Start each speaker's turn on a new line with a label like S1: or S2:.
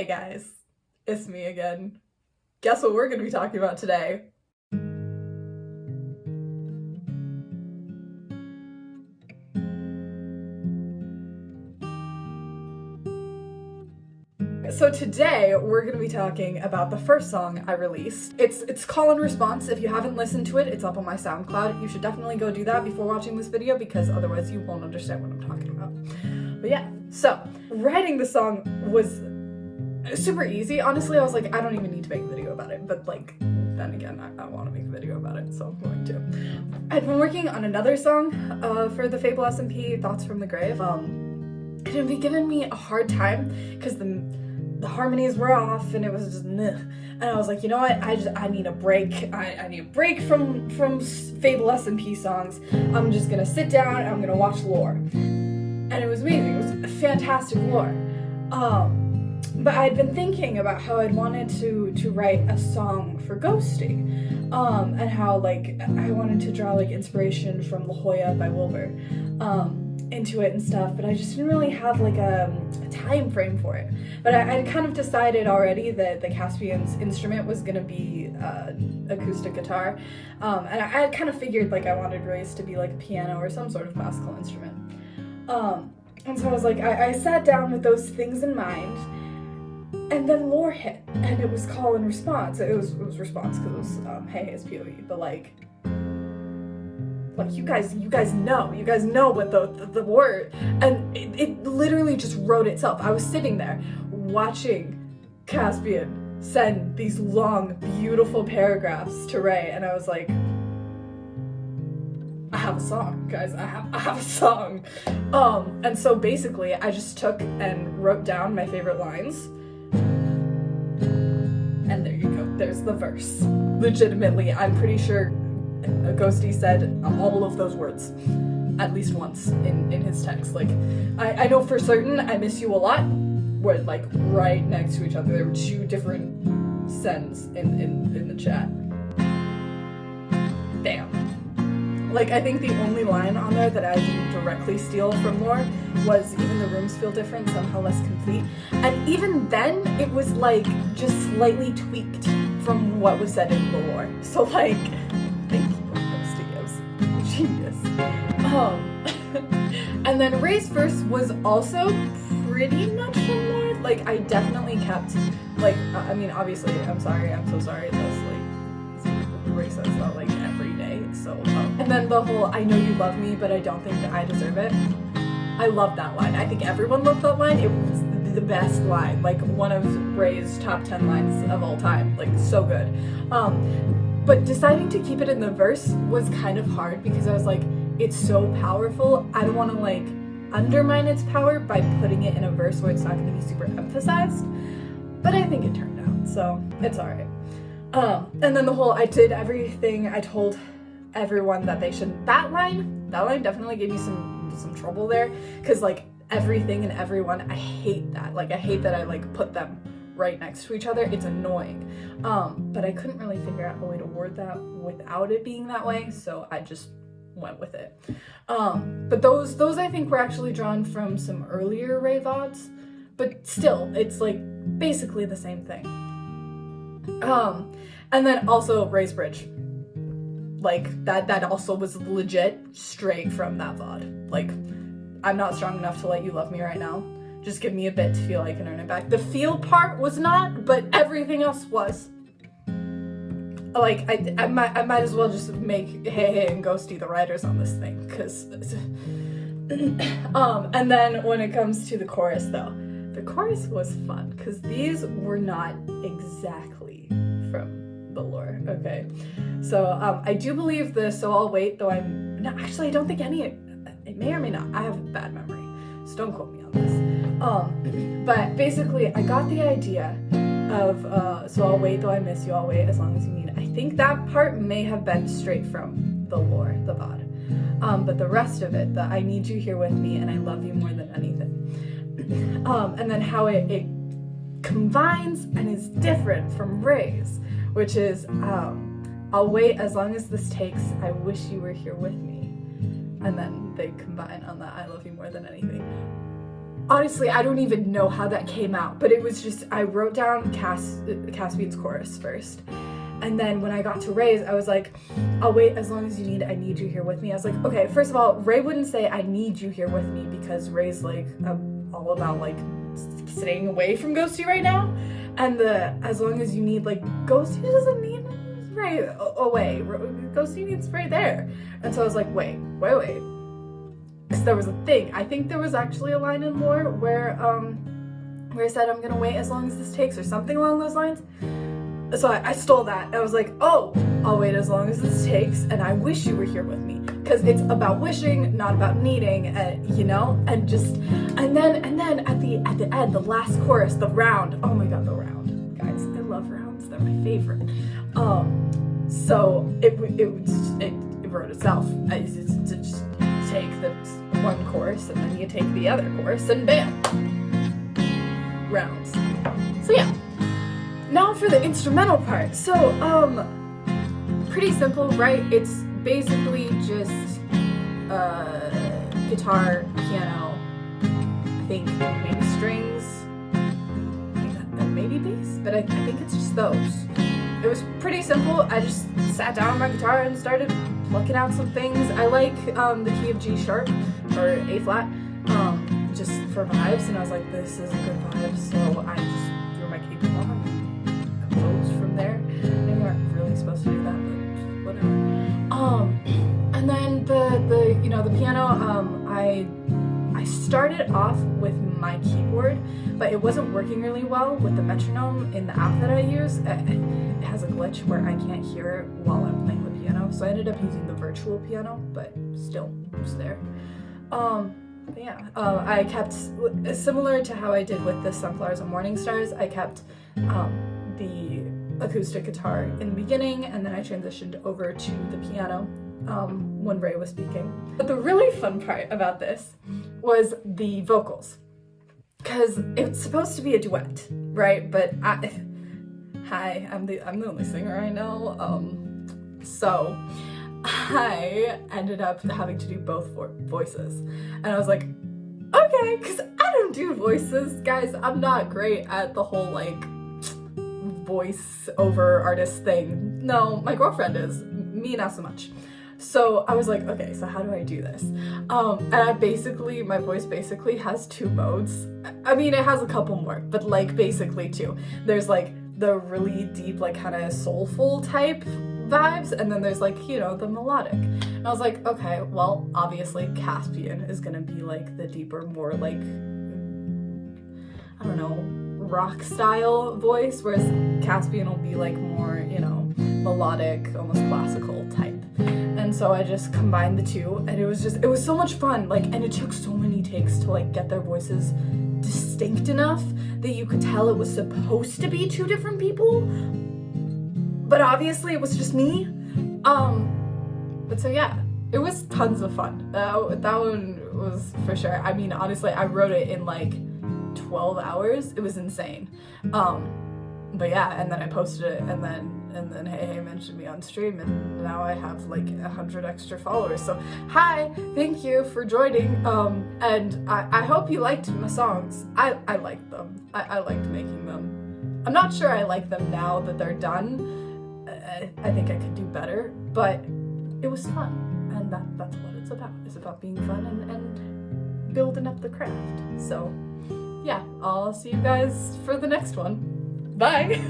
S1: Hey guys, it's me again. Guess what we're going to be talking about today? So today we're going to be talking about the first song I released. It's Call and Response. If you haven't listened to it, it's up on my SoundCloud. You should definitely go do that before watching this video because otherwise you won't understand what I'm talking about. But yeah, so writing the song was super easy. Honestly, I was like, I don't even need to make a video about it, but like, then again, I want to make a video about it, so I'm going to. I've been working on another song for the Fable SMP, Thoughts from the Grave. It had been giving me a hard time because the harmonies were off and it was just meh. And I was like, you know what, I need a break. I need a break from Fable SMP songs. I'm just gonna sit down and I'm gonna watch lore. And it was amazing. It was fantastic lore. But I'd been thinking about how I'd wanted to write a song for Ghosty, and how like I wanted to draw like inspiration from La Jolla by Wilbur into it and stuff, but I just didn't really have like a time frame for it. But I'd kind of decided already that the Caspian's instrument was gonna be acoustic guitar, and I had kind of figured like I wanted Ray's to be like a piano or some sort of classical instrument. And so I was like, I sat down with those things in mind. And then lore hit, and it was Call and Response. It was response because it was hey, it's POE, but like you guys know what the word, and it literally just wrote itself. I was sitting there watching Caspian send these long, beautiful paragraphs to Ray, and I was like, I have a song, guys. I have a song. And so basically, I just took and wrote down my favorite lines. And there you go, there's the verse. Legitimately, I'm pretty sure Ghosty said all of those words at least once in his text. Like, I know for certain I Miss You a Lot were like right next to each other. There were two different sends in the chat. Bam. Like, I think the only line on there that I didn't directly steal from lore was even the rooms feel different, somehow less complete. And even then, it was like just slightly tweaked from what was said in the lore. So like, thank you, Ghosty, genius. And then Ray's verse was also pretty much from lore. Like, I definitely kept, like, I mean, obviously, I'm so sorry, that's like, Ray says that like every day, so and then the whole I know you love me but I don't think that I deserve it. I love that line. I think everyone loved that line. It was the best line, like one of Ray's top 10 lines of all time, like so good. But deciding to keep it in the verse was kind of hard because I was like, it's so powerful, I don't want to like undermine its power by putting it in a verse where it's not going to be super emphasized, but I think it turned out, so it's alright. And then the whole I did everything I told everyone that they shouldn't. That line definitely gave me some trouble there, because like everything and everyone, I hate that. Like I hate that I like put them right next to each other. It's annoying. But I couldn't really figure out a way to word that without it being that way, so I just went with it. But those I think were actually drawn from some earlier Ray VODs, but still, it's like basically the same thing. And then also Ray's Bridge. Like, that also was legit straight from that VOD. Like, I'm not strong enough to let you love me right now. Just give me a bit to feel I can earn it back. The feel part was not, but everything else was. Like, I might as well just make Hey and Ghosty the writers on this thing, because... and then when it comes to the chorus, though, the chorus was fun, because these were not exactly from the lore, okay? So, I do believe the So I'll Wait, though no, actually, I don't think it may or may not. I have a bad memory, so don't quote me on this. But basically, I got the idea of, So I'll wait, though I miss you, I'll wait as long as you need. I think that part may have been straight from the lore, the VOD. But the rest of it, the I need you here with me and I love you more than anything. And then how it combines and is different from Ray's, which is, I'll wait as long as this takes, I wish you were here with me. And then they combine on that I love you more than anything. honestly, I don't even know how that came out, but it was just, I wrote down Caspian's chorus first. And then when I got to Ray's, I was like, I'll wait as long as you need, I need you here with me. I was like, okay, first of all, Ray wouldn't say I need you here with me because Ray's like, all about like staying away from Ghosty right now. And the as long as you need, like, Ghosty doesn't need Ray away. Ghosty needs Ray there. And so I was like, wait. Because there was a thing. I think there was actually a line in Lore where I said, I'm gonna wait as long as this takes, or something along those lines. So I stole that. I was like, oh, I'll wait as long as this takes, and I wish you were here with me. Because it's about wishing, not about needing, you know? And then at the end, the last chorus, the round. Oh my god, the round. Guys, I love rounds. They're my favorite. So it wrote itself. I used to just take the one chorus, and then you take the other chorus, and bam! Rounds. So yeah. Now for the instrumental part. So, pretty simple, right? It's basically just guitar, piano, I think maybe strings, and maybe bass, but I think it's just those. It was pretty simple. I just sat down on my guitar and started plucking out some things. I like the key of G sharp or A flat, just for vibes, and I was like, this is a good vibe, so I just threw my keyboard on. From there. Maybe we aren't really supposed to do that, but whatever. And then the piano, I started off with my keyboard, but it wasn't working really well with the metronome in the app that I use. It has a glitch where I can't hear it while I'm playing the piano, so I ended up using the virtual piano, but still, it's there. But yeah, I kept, similar to how I did with the Sunflowers and Morning Stars, I kept the acoustic guitar in the beginning, and then I transitioned over to the piano when Ray was speaking. But the really fun part about this was the vocals, because it's supposed to be a duet, right? But I'm the only singer I know, so I ended up having to do both voices, and I was like, okay, because I don't do voices, guys. I'm not great at the whole like voice over artist thing. No, my girlfriend is, me not so much. So I was like, okay, so how do I do this? And my voice basically has two modes. I mean, it has a couple more, but like basically two. There's like the really deep, like kind of soulful type vibes, and then there's like, you know, the melodic. And I was like, okay, well, obviously Caspian is gonna be like the deeper, more like, I don't know, rock style voice, whereas Caspian will be like more, you know, melodic, almost classical type. And so I just combined the two, and it was so much fun, like, and it took so many takes to like get their voices distinct enough that you could tell it was supposed to be two different people, but obviously it was just me. But so yeah, it was tons of fun. That one was for sure. I mean, honestly, I wrote it in like 12 hours. It was insane. But yeah, and then I posted it, and then Hey mentioned me on stream, and now I have like 100 extra followers. So hi, thank you for joining. And I hope you liked my songs. I liked them. I liked making them. I'm not sure I like them now that they're done. I think I could do better, but it was fun, and that's what it's about. It's about being fun and building up the craft. So yeah, I'll see you guys for the next one. Bye!